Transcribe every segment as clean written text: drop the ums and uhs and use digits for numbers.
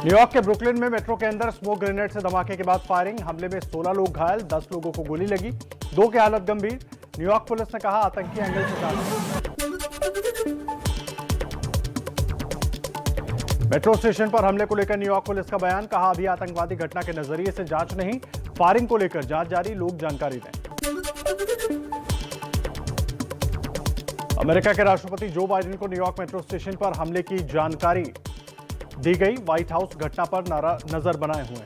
New York के Brooklyn में metro के अंदर स्मोक ग्रेनेड से धमाके के बाद फायरिंग। हमले में 16 लोग घायल, 10 लोगों को गोली लगी, 2 की हालत गंभीर। न्यूयॉर्क पुलिस ने कहा आतंकी एंगल से जांच। मेट्रो स्टेशन पर हमले को लेकर न्यूयॉर्क पुलिस का बयान। कहा अभी आतंकवादी घटना के नजरिए से जांच नहीं, फायरिंग को लेकर जांच जारी, लोग जानकारी दें। अमेरिका के राष्ट्रपति जो बाइडेन को न्यूयॉर्क मेट्रो स्टेशन पर हमले की जानकारी दी गई। व्हाइट हाउस घटना पर नजर बनाए हुए हैं।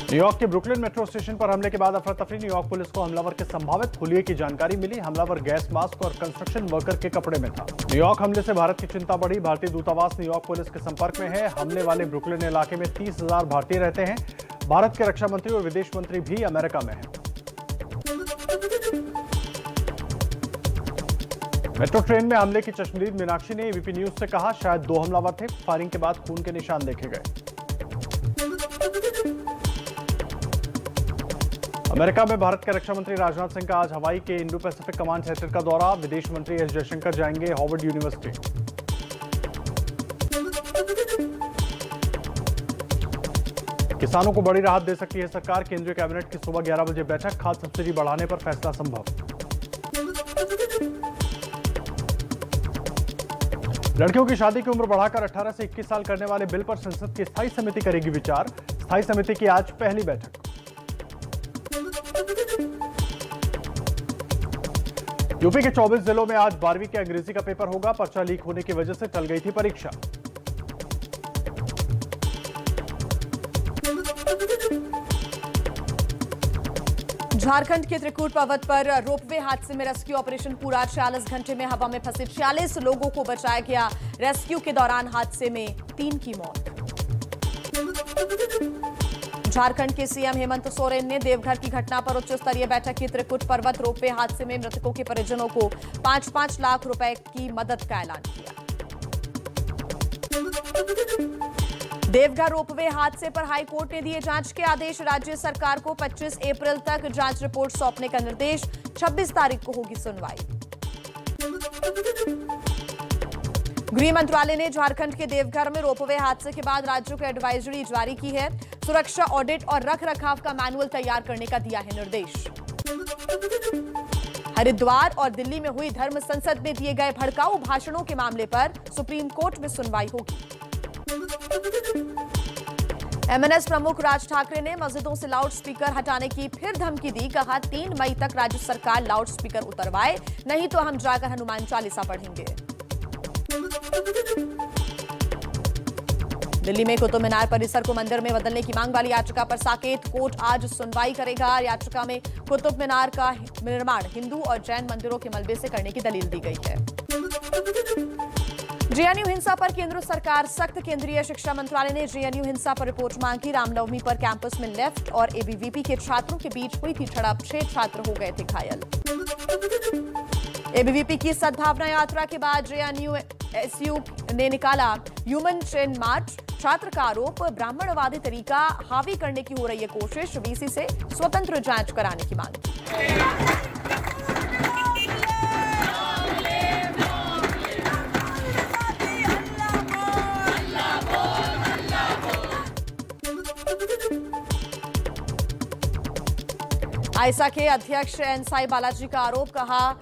न्यूयॉर्क के ब्रुकलिन मेट्रो स्टेशन पर हमले के बाद अफरा तफरी। न्यूयॉर्क पुलिस को हमलावर के संभावित हुलिये की जानकारी मिली। हमलावर गैस मास्क और कंस्ट्रक्शन वर्कर के कपड़े में था। न्यूयॉर्क हमले से भारत की चिंता बढ़ी। भारतीय दूतावास न्यूयॉर्क पुलिस के संपर्क में है। हमले वाले ब्रुकलिन इलाके में 30,000 भारतीय रहते हैं। भारत के रक्षा मंत्री और विदेश मंत्री भी अमेरिका में हैं। मेट्रो ट्रेन में हमले की चश्मदीद मीनाक्षी ने एबीपी न्यूज से कहा शायद 2 हमलावर थे। फायरिंग के बाद खून के निशान देखे गए। अमेरिका में भारत के रक्षा मंत्री राजनाथ सिंह का आज हवाई के इंडो पैसिफिक कमांड सेंटर का दौरा। विदेश मंत्री एस जयशंकर जाएंगे हार्वर्ड यूनिवर्सिटी। किसानों को बड़ी राहत दे सकती है सरकार। केंद्रीय कैबिनेट की सुबह 11 बजे बैठक। खाद सब्सिडी बढ़ाने पर फैसला संभव। लड़कियों की शादी की उम्र बढ़ाकर 18 से 21 साल करने वाले बिल पर संसद की स्थायी समिति करेगी विचार। स्थायी समिति की आज पहली बैठक। यूपी के 24 जिलों में आज 12वीं के अंग्रेजी का पेपर होगा। पर्चा लीक होने की वजह से टल गई थी परीक्षा। झारखंड के त्रिकूट पर्वत पर रोपवे हादसे में रेस्क्यू ऑपरेशन पूरा। 46 घंटे में हवा में फंसे 46 लोगों को बचाया गया। रेस्क्यू के दौरान हादसे में 3 की मौत। झारखंड के सीएम हेमंत सोरेन ने देवघर की घटना पर उच्च स्तरीय बैठक की। त्रिकूट पर्वत रोपवे हादसे में मृतकों के परिजनों को 5-5 लाख रुपए की मदद का ऐलान किया। देवघर रोपवे हादसे पर हाई कोर्ट ने दिए जांच के आदेश। राज्य सरकार को 25 अप्रैल तक जांच रिपोर्ट सौंपने का निर्देश। 26 तारीख को होगी सुनवाई। गृह मंत्रालय ने झारखंड के देवघर में रोपवे हादसे के बाद राज्यों को एडवाइजरी जारी की है। सुरक्षा ऑडिट और रखरखाव का मैनुअल तैयार करने का दिया है निर्देश। हरिद्वार और दिल्ली में हुई धर्म संसद में दिए गए भड़काऊ भाषणों के मामले पर सुप्रीम कोर्ट में सुनवाई होगी। एमएनएस प्रमुख राज ठाकरे ने मस्जिदों से लाउड स्पीकर हटाने की फिर धमकी दी। कहा 3 मई तक राज्य सरकार लाउड स्पीकर उतरवाए, नहीं तो हम जाकर हनुमान चालीसा पढ़ेंगे। दिल्ली में कुतुब मीनार परिसर को मंदिर में बदलने की मांग वाली याचिका पर साकेत कोर्ट आज सुनवाई करेगा। याचिका में कुतुब मीनार का निर्माण हिंदू और जैन मंदिरों के मलबे से करने की दलील दी गई है। जेएनयू हिंसा पर केंद्र सरकार सख्त। केंद्रीय शिक्षा मंत्रालय ने जेएनयू हिंसा पर रिपोर्ट मांगी। रामनवमी पर कैंपस में लेफ्ट और एबीवीपी के छात्रों के बीच हुई थी झड़प। 6 छात्र हो गए थे घायल। एबीवीपी की सद्भावना यात्रा के बाद जेएनयू एसयू ने निकाला ह्यूमन चेन मार्च। छात्र का आरोप ब्राह्मणवादी तरीका हावी करने की हो रही है कोशिश। वीसी से स्वतंत्र जांच कराने की मांग। आईसा के अध्यक्ष एनसाई बालाजी का आरोप। कहा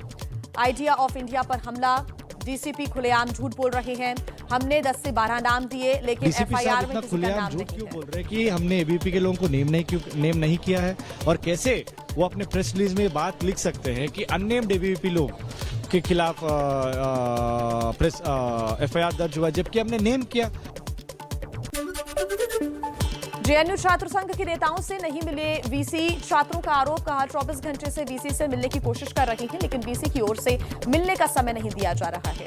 आइडिया ऑफ इंडिया पर हमला। डीसीपी खुलेआम झूठ बोल रहे हैं। हमने 10 से 12 नाम दिए, लेकिन एफआईआर में किसी का नाम नहीं क्यों बोल रहे हैं कि हमने एबीवीपी के लोगों को नेम नहीं किया है, और कैसे वो अपने प्रेस रिलीज में बात लिख सकते हैं कि अननेम्ड एबीवीपी लोग के खिलाफ एफआईआर दर्ज हुआ, जबकि हमने नेम किया। जेएनयू छात्र संघ के नेताओं से नहीं मिले वीसी। छात्रों का आरोप। कहा 24 घंटे से वीसी से मिलने की कोशिश कर रही हैं, लेकिन वीसी की ओर से मिलने का समय नहीं दिया जा रहा है।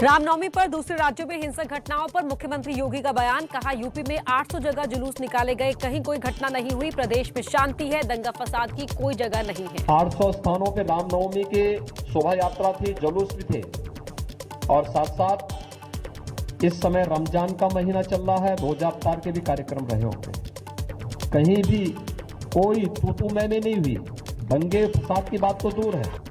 रामनवमी पर दूसरे राज्यों में हिंसक घटनाओं पर मुख्यमंत्री योगी का बयान। कहा यूपी में 800 जगह जुलूस निकाले गए, कहीं कोई घटना नहीं हुई। प्रदेश में शांति है, दंगा फसाद की कोई जगह नहीं है। 800 स्थानों पे रामनवमी के शोभा यात्रा थी, जुलूस भी थे, और साथ साथ इस समय रमजान का महीना चल रहा है, रोजा अफ्तार के भी कार्यक्रम रहे होंगे। कहीं भी कोई तू मैंने नहीं हुई, दंगे फसाद की बात तो दूर है।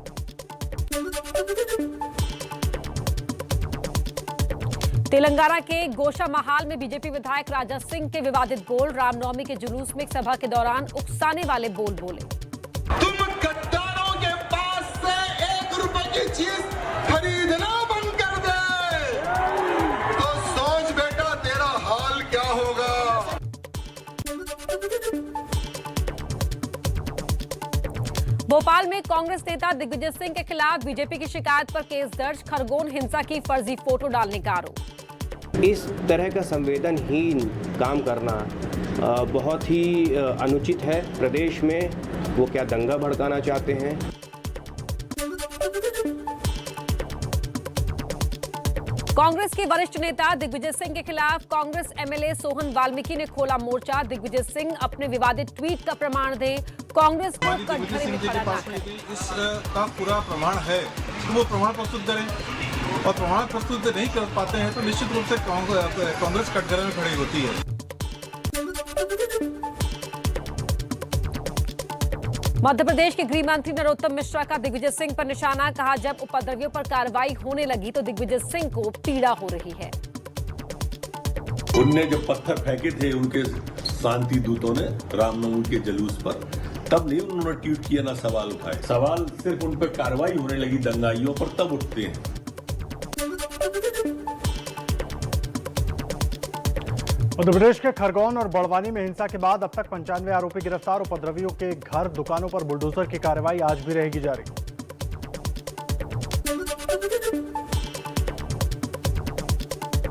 तेलंगाना के गोशा महाल में बीजेपी विधायक राजा सिंह के विवादित बोल, रामनवमी के जुलूस में एक सभा के दौरान उकसाने वाले बोल बोले। तुम गद्दारों के पास से 1 रुपए की चीज खरीदना बंद कर दे तो सोच बेटा तेरा हाल क्या होगा। भोपाल में कांग्रेस नेता दिग्विजय सिंह के खिलाफ बीजेपी की शिकायत पर केस दर्ज, खरगोन हिंसा की फर्जी फोटो डालने का आरोप। इस तरह का संवेदनहीन काम करना बहुत ही अनुचित है। प्रदेश में वो क्या दंगा भड़काना चाहते हैं? कांग्रेस के वरिष्ठ नेता दिग्विजय सिंह के खिलाफ कांग्रेस एमएलए सोहन वाल्मीकि ने खोला मोर्चा। दिग्विजय सिंह अपने विवादित ट्वीट का प्रमाण दें, कांग्रेस को कटघरे में खड़ा कर। इसका पूरा प्रमाण है तो वो प्रमाण प्रस्तुत करें, और प्रमाण प्रस्तुत नहीं कर पाते हैं तो निश्चित रूप से कांग्रेस कटघरे में खड़ी होती है। मध्य प्रदेश के गृह मंत्री नरोत्तम मिश्रा का दिग्विजय सिंह पर निशाना, कहा जब उपद्रवियों पर कार्रवाई होने लगी तो दिग्विजय सिंह को पीड़ा हो रही है। उनने जब पत्थर फेंके थे उनके शांति दूतों ने रामनवमी के जुलूस पर, तब नहीं उन्होंने ट्वीट किया ना सवाल उठाए। सवाल सिर्फ उन पर कार्रवाई होने लगी दंगाइयों पर तब उठते हैं। मध्य प्रदेश के खरगोन और बड़वानी में हिंसा के बाद अब तक 95 आरोपी गिरफ्तार। उपद्रवियों के घर दुकानों पर बुलडोजर की कार्रवाई आज भी रहेगी जारी।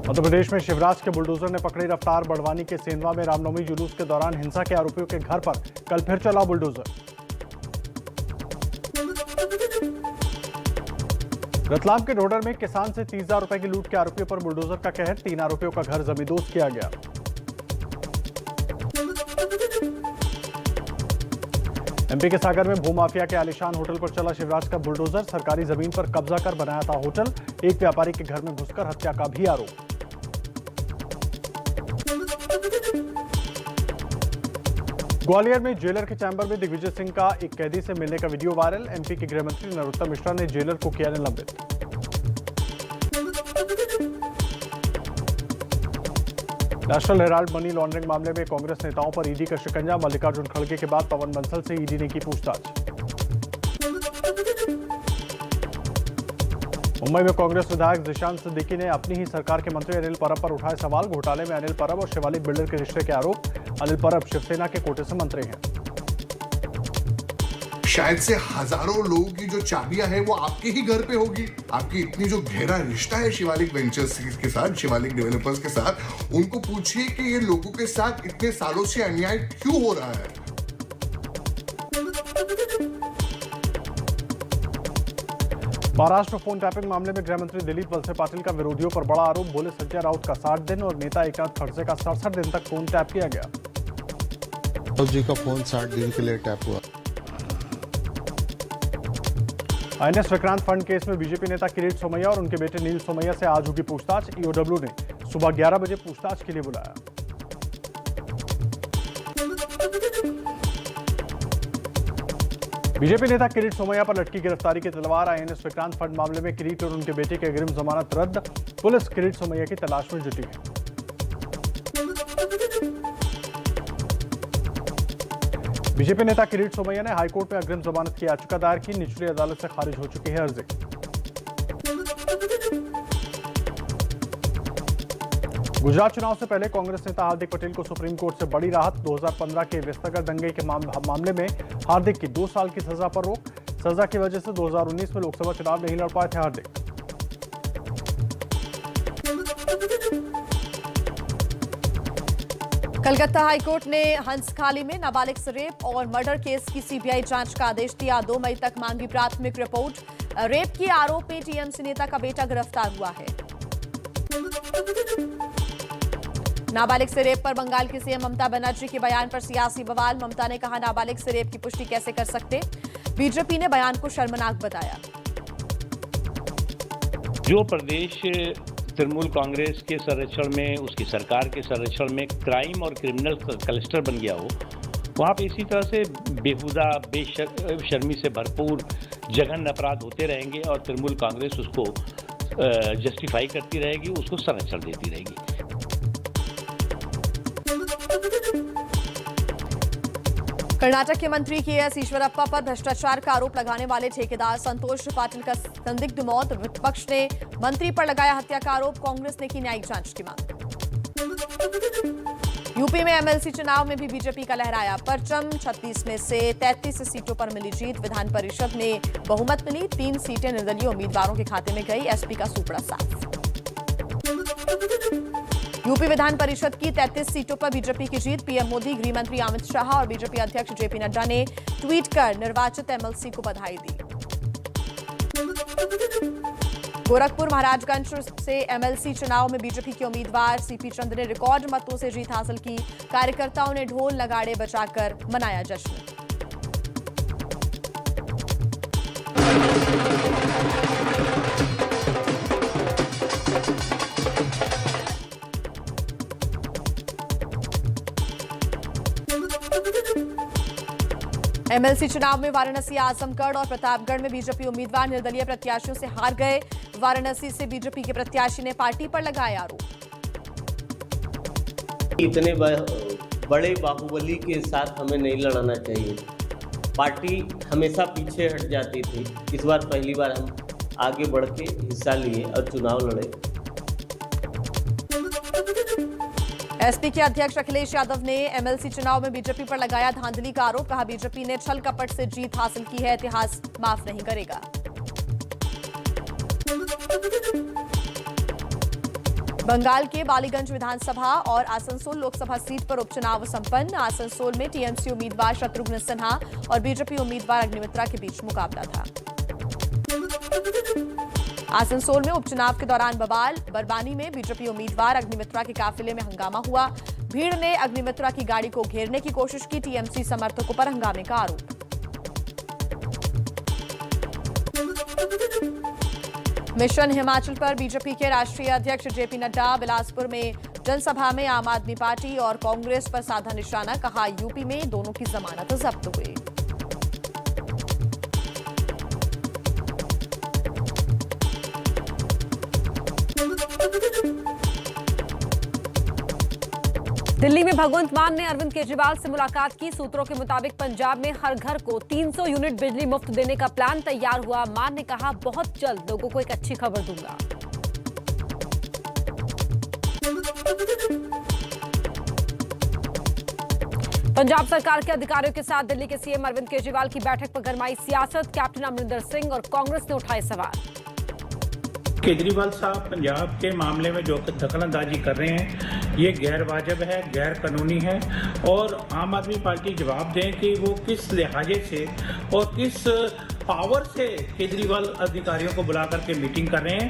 मध्य प्रदेश में शिवराज के बुलडोजर ने पकड़ी रफ्तार। बड़वानी के सेंधवा में रामनवमी जुलूस के दौरान हिंसा के आरोपियों के घर पर कल फिर चला बुलडोजर। रतलाम के ढोडर में किसान से 30,000 रुपए की लूट के आरोपियों पर बुलडोजर का कहर। 3 आरोपियों का घर जमींदोज किया गया। एमपी के सागर में भूमाफिया के आलीशान होटल पर चला शिवराज का बुलडोजर। सरकारी जमीन पर कब्जा कर बनाया था होटल। एक व्यापारी के घर में घुसकर हत्या का भी आरोप। ग्वालियर में जेलर के चैंबर में दिग्विजय सिंह का एक कैदी से मिलने का वीडियो वायरल। एमपी के गृह मंत्री नरोत्तम मिश्रा ने जेलर को किया निलंबित। नेशनल हेराल्ड मनी लॉन्ड्रिंग मामले में कांग्रेस नेताओं पर ईडी का शिकंजा। मल्लिकार्जुन खड़गे के बाद पवन बंसल से ईडी ने की पूछताछ। मुंबई में कांग्रेस विधायक जिशान सिद्दीकी ने अपनी ही सरकार के मंत्री अनिल परब पर उठाए सवाल। घोटाले में अनिल परब और शिवालिक बिल्डर के रिश्ते के आरोप। अनिल परब शिवसेना के कोटे से मंत्री हैं। शायद से हजारों लोगों की जो चाबियां हैं वो आपके ही घर पे होगी। आपकी इतनी जो गहरा रिश्ता है शिवालिक वेंचर्स के साथ, शिवालिक डेवलपर्स के साथ, उनको पूछिए कि ये लोगों के साथ इतने सालों से अन्याय क्यों हो रहा है। महाराष्ट्र फोन टैपिंग मामले में गृहमंत्री दिलीप वलसे पाटिल का विरोधियों पर बड़ा आरोप। बोले संजय राउत का 60 दिन और नेता एकनाथ खड़से का 67 दिन तक फोन टैप किया गया। राउत जी का फोन 60 दिन के लिए टैप हुआ। आईएनएस विक्रांत फंड केस में बीजेपी नेता किरीट सोमैया और उनके बेटे नील सोमैया से आज होगी पूछताछ। ईओडब्ल्यू ने सुबह 11 बजे पूछताछ के लिए बुलाया। बीजेपी नेता किरीट सोमैया पर लटकी गिरफ्तारी की तलवार। आईएनएस विक्रांत फंड मामले में किरीट और उनके बेटे की अग्रिम जमानत रद्द। पुलिस किरीट सोमैया की तलाश में जुटी है। बीजेपी नेता किरीट सोमैया ने हाईकोर्ट में अग्रिम जमानत की याचिका दायर की। निचली अदालत से खारिज हो चुकी है अर्जी। गुजरात चुनाव से पहले कांग्रेस नेता हार्दिक पटेल को सुप्रीम कोर्ट से बड़ी राहत। 2015 के विस्तगर दंगे के मामले में हार्दिक की 2 साल की सजा पर रोक। सजा की वजह से 2019 में लोकसभा चुनाव नहीं लड़ पाए थे हार्दिक। कलकत्ता हाईकोर्ट ने हंसखाली में नाबालिग से रेप और मर्डर केस की सीबीआई जांच का आदेश दिया। 2 मई तक मांगी प्राथमिक रिपोर्ट। रेप के आरोप में टीएमसी नेता का बेटा गिरफ्तार हुआ है। नाबालिग से रेप पर बंगाल की सीएम ममता बनर्जी के बयान पर सियासी बवाल। ममता ने कहा नाबालिग से रेप की पुष्टि कैसे कर सकते। बीजेपी ने बयान को शर्मनाक बताया। जो प्रदेश तृणमूल कांग्रेस के संरक्षण में, उसकी सरकार के संरक्षण में क्राइम और क्रिमिनल क्लस्टर बन गया हो, वहाँ पे इसी तरह से बेहुदा बेशर्मी से भरपूर जघन्य अपराध होते रहेंगे और तृणमूल कांग्रेस उसको जस्टिफाई करती रहेगी, उसको संरक्षण देती रहेगी। कर्नाटक के मंत्री के.एस. ईश्वरप्पा पर भ्रष्टाचार का आरोप लगाने वाले ठेकेदार संतोष पाटिल का संदिग्ध मौत, विपक्ष ने मंत्री पर लगाया हत्या का आरोप, कांग्रेस ने की न्यायिक जांच की मांग। यूपी में एमएलसी चुनाव में भी बीजेपी का लहराया परचम, 36 में से 33 सीटों पर मिली जीत, विधान परिषद में बहुमत मिली, 3 सीटें निर्दलीय उम्मीदवारों के खाते में गई, एसपी का सूपड़ा साफ। यूपी विधान परिषद की 33 सीटों पर बीजेपी की जीत, पीएम मोदी, गृह मंत्री अमित शाह और बीजेपी अध्यक्ष जेपी नड्डा ने ट्वीट कर निर्वाचित एमएलसी को बधाई दी। गोरखपुर महाराजगंज से एमएलसी चुनाव में बीजेपी के उम्मीदवार सीपी चंद ने रिकॉर्ड मतों से जीत हासिल की, कार्यकर्ताओं ने ढोल नगाड़े बजाकर मनाया जश्न। एमएलसी चुनाव में वाराणसी, आजमगढ़ और प्रतापगढ़ में बीजेपी उम्मीदवार निर्दलीय प्रत्याशियों से हार गए। वाराणसी से बीजेपी के प्रत्याशी ने पार्टी पर लगाया आरोप। इतने बड़े बाहुबली के साथ हमें नहीं लड़ना चाहिए, पार्टी हमेशा पीछे हट जाती थी। इस बार पहली बार हम आगे बढ़ के हिस्सा लिए और चुनाव लड़े। एसपी के अध्यक्ष अखिलेश यादव ने एमएलसी चुनाव में बीजेपी पर लगाया धांधली का आरोप, कहा बीजेपी ने छल कपट से जीत हासिल की है, इतिहास माफ नहीं करेगा। बंगाल के बालीगंज विधानसभा और आसनसोल लोकसभा सीट पर उपचुनाव संपन्न। आसनसोल में टीएमसी उम्मीदवार शत्रुघ्न सिन्हा और बीजेपी उम्मीदवार अग्निमित्रा के बीच मुकाबला था। आसनसोल में उपचुनाव के दौरान बवाल, बरवानी में बीजेपी उम्मीदवार अग्निमित्रा के काफिले में हंगामा हुआ, भीड़ ने अग्निमित्रा की गाड़ी को घेरने की कोशिश की, टीएमसी समर्थकों पर हंगामे का आरोप। मिशन हिमाचल पर बीजेपी के राष्ट्रीय अध्यक्ष जेपी नड्डा बिलासपुर में जनसभा में आम आदमी पार्टी और कांग्रेस पर साधा निशाना, कहा यूपी में दोनों की जमानत जब्त हुई। दिल्ली में भगवंत मान ने अरविंद केजरीवाल से मुलाकात की। सूत्रों के मुताबिक पंजाब में हर घर को 300 यूनिट बिजली मुफ्त देने का प्लान तैयार हुआ। मान ने कहा, बहुत जल्द लोगों को एक अच्छी खबर दूंगा। पंजाब सरकार के अधिकारियों के साथ दिल्ली के सीएम अरविंद केजरीवाल की बैठक पर गरमाई सियासत, कैप्टन अमरिंदर सिंह और कांग्रेस ने उठाए सवाल। केजरीवाल साहब पंजाब के मामले में जो दखलंदाजी कर रहे हैं ये गैर वाजिब है, गैर कानूनी है और आम आदमी पार्टी जवाब दें कि वो किस लिहाजे से और किस पावर से केजरीवाल अधिकारियों को बुला करके मीटिंग कर रहे हैं।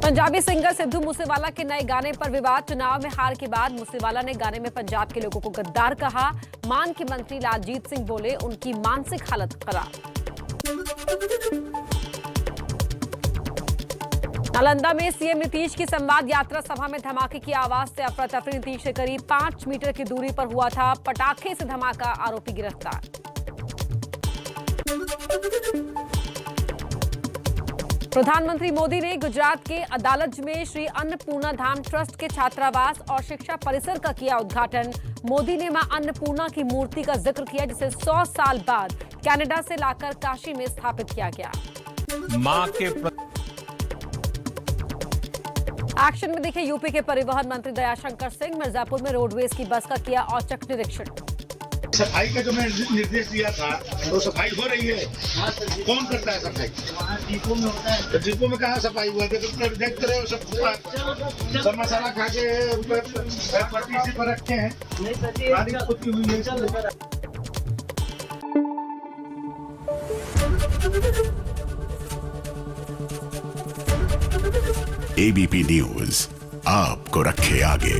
पंजाबी सिंगर सिद्धू मूसेवाला के नए गाने पर विवाद, चुनाव में हार के बाद मूसेवाला ने गाने में पंजाब के लोगों को गद्दार कहा। मान के मंत्री लालजीत सिंह बोले, उनकी मानसिक हालत खराब। नालंदा में सीएम नीतीश की संवाद यात्रा सभा में धमाके की आवाज से अफरा तफरी, नीतीश से करीब 5 मीटर की दूरी पर हुआ था पटाखे से धमाका, आरोपी गिरफ्तार। प्रधानमंत्री मोदी ने गुजरात के अदालज में श्री अन्नपूर्णा धाम ट्रस्ट के छात्रावास और शिक्षा परिसर का किया उद्घाटन। मोदी ने मां अन्नपूर्णा की मूर्ति का जिक्र किया, जिसे 100 साल बाद कनाडा से लाकर काशी में स्थापित किया गया। मां के एक्शन में दिखे यूपी के परिवहन मंत्री दयाशंकर सिंह, मिर्जापुर में रोडवेज की बस का किया औचक निरीक्षण। सफाई का जो मैंने निर्देश दिया था तो सफाई हो रही है, कौन करता है सफाई? डिपो में होता है। तो डिपो में कहाँ सफाई हुआ? देखते रहे सब मसाला खा के पट्टी पर रखे हैं, हुई है। एबीपी न्यूज आपको रखे आगे।